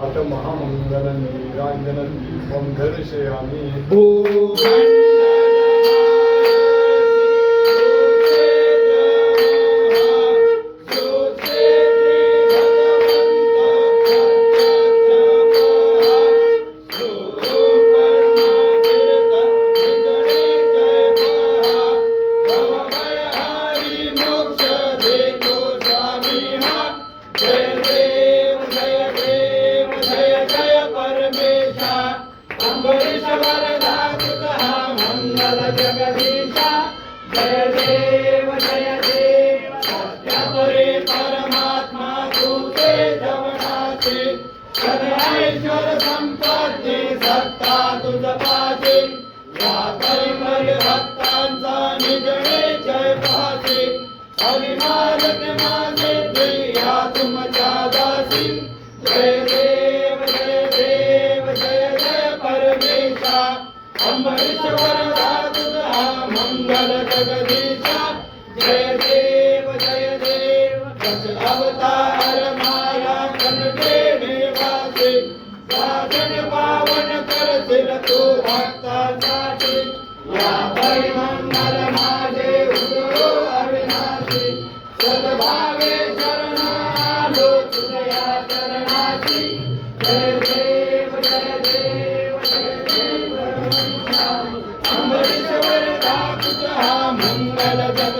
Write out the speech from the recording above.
अथ महामंगलं नीराञ्जनं दीपं दर्शयामि। जगदीशा जय देव सत्यपरे परमात्मा तूते जवनाचे सर्वैश्वर संपत्ती सत्ता तुझ पाचे या परिमल भक्तांचा निजणे जय पाचे अभिमानक माझे प्रिया तुमच्या दासी जय देव जय परमेशा अंबरीश्वर मंगल जगदीशा जय देव दश अवतार माया कनके निवासी साधन पावन करशील तू भक्तांसाठी या परिमंगल माझे उदो अविनाशी सद्भावे शरण आलो तुझ्या चरणाशी जय देव अंबरीश्वर मंगल जगदीशा